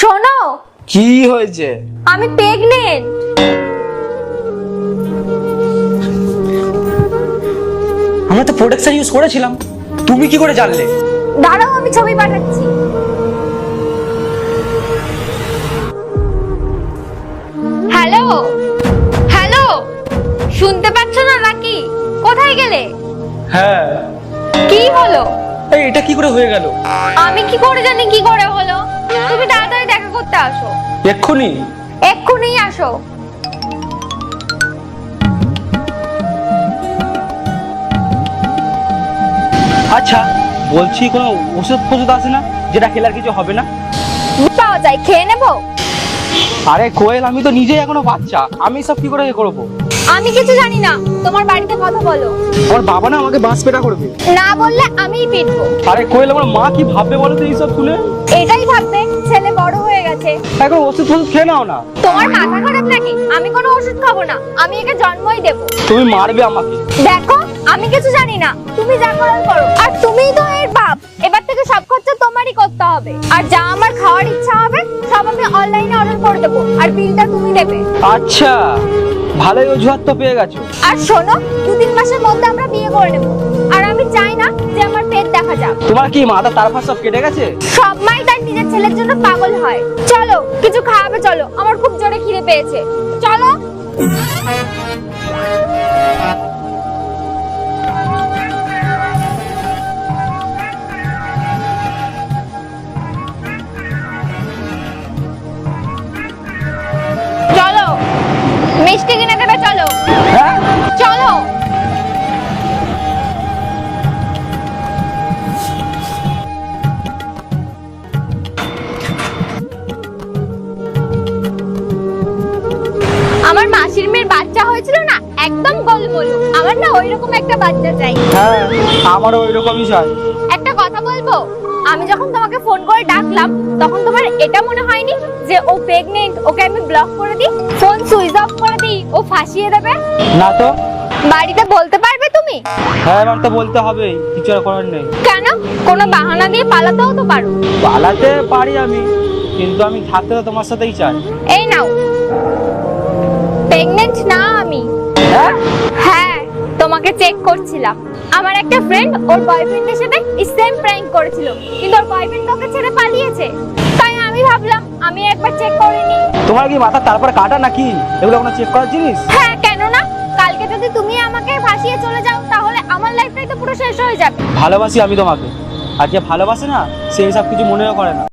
শোনো, কি হয়েছে? আমি প্রেগনেন্ট। আমরা তো প্রোটেকশন ইউজ করেছিলাম, তুমি কি করে জানলে? দাঁড়াও, আমি ছবি পাঠাচ্ছি। হ্যালো হ্যালো, শুনতে পাচ্ছ না নাকি? কোথায় গেলে? হ্যাঁ। কি হলো? এই এটা কি করে হয়ে গেল? আমি কি করে জানি কি করে হলো? তুমি তাড়াতাড়ি দেখা করতে আসো। এক্ষুনি? এক্ষুনি আসো। আচ্ছা বলছি, কোনো ওষুধ ফষুধ আছে না যেটা খেলে আর কিছু হবে না? পাওয়া যায়, খেয়ে নেবো। আরে কোয়েল, আমি তো নিজেই এখনো বাচ্চা, আমি সব কি করে করবো? আমি কিছু জানি না, তোমার বাড়িতে কথা বলো। আমার বাবা না আমাকে বাঁশ পেটা করবে। না বললে আমিই পিটবো। আরে কোয়েল, আমার মা কি ভাববে বলো তো এইসব শুনে? এটাই ভাববে, ছেলে বড় হয়ে গেছে। এখন ওষুধ ফষুধ খেয়ে নাও না। তোমার মাথা খারাপ নাকি? আমি কোনো ওষুধ খাবো না, আমি একে জন্মই দেবো। তুমি মারবে আমাকে। দেখো, আমি কিছু জানি না, তুমি যা করার করো। আর তুমিই তো এর বাপ, এবার থেকে সব খরচা তোমারই করতে হবে। আর যা আমার খাওয়ার ইচ্ছা হবে সব আমি অনলাইনে অর্ডার করে দেবো, আর বিলটা তুমি দেবে। আচ্ছা, ভালোই অজুহাত তো পেয়ে গেছো। আর শোনো, 2-3 মাসের মধ্যে আমরা বিয়ে করে নেবো। আর আমি চাই না যে আমার পেট দেখা যাক। তোমার কি মাথা তারপর সব কেটে গেছে? সব মাই তার নিজের ছেলের জন্য পাগল হয়। চলো, কিছু খাওয়াবে চলো, আমার খুব জোরে খিদে পেয়েছে। চলো। চলো, মিষ্টি কিনে দেবে, চলো। হ্যাঁ? চলো। আমার মাসির মেয়ের বাচ্চা হয়েছিল না, একদম গোলমোলু। আমার না ওইরকম একটা বাচ্চা চাই। হ্যাঁ, আমারও ওইরকমই চাই। একটা কথা বলবো, আমি যখন তোমাকে ফোন করে ডাকলাম তখন তোমার এটা মনে হয়নি যে ও প্রেগনেন্ট, ওকে আমি ব্লক করে দিই, ফোন সুইচ অফ করে দিই, ও ফাঁসিয়ে দেবে? না তো। বাড়িতে বলতে পারবে তুমি? হ্যাঁ, আমার তো বলতে হবে, কিছু আর করার নেই। কেন? কোনো বাহানা দিয়ে পালাতেও তো পারো। পালাতে পারি আমি, কিন্তু আমি থাকতে তো তোমার সাথেই চাই। এই নাও। প্রেগনেন্ট না আমি। হ্যাঁ? হ্যাঁ, তোমাকে চেক করছিলাম। আমার একটা ফ্রেন্ড ওর বয়ফ্রেন্ডের সাথে সেম প্র্যাঙ্ক করেছিল, কিন্তু ওর বয়ফ্রেন্ড ওকে ছেড়ে পালিয়েছে। তাই আমি ভাবলাম আমি একবার চেক করে নিই। তোমার কি মাথা তারপর কাটা নাকি? এগুলো কোনো চেক করার জিনিস? হ্যাঁ, কেন না? কালকে যদি তুমি আমাকে ফাঁসিয়ে চলে যাও তাহলে আমার লাইফটাই তো পুরো শেষ হয়ে যাবে। ভালোবাসি আমি তোমাকে, আর যে ভালোবাসে না সে সব কিছু মনেও করে না।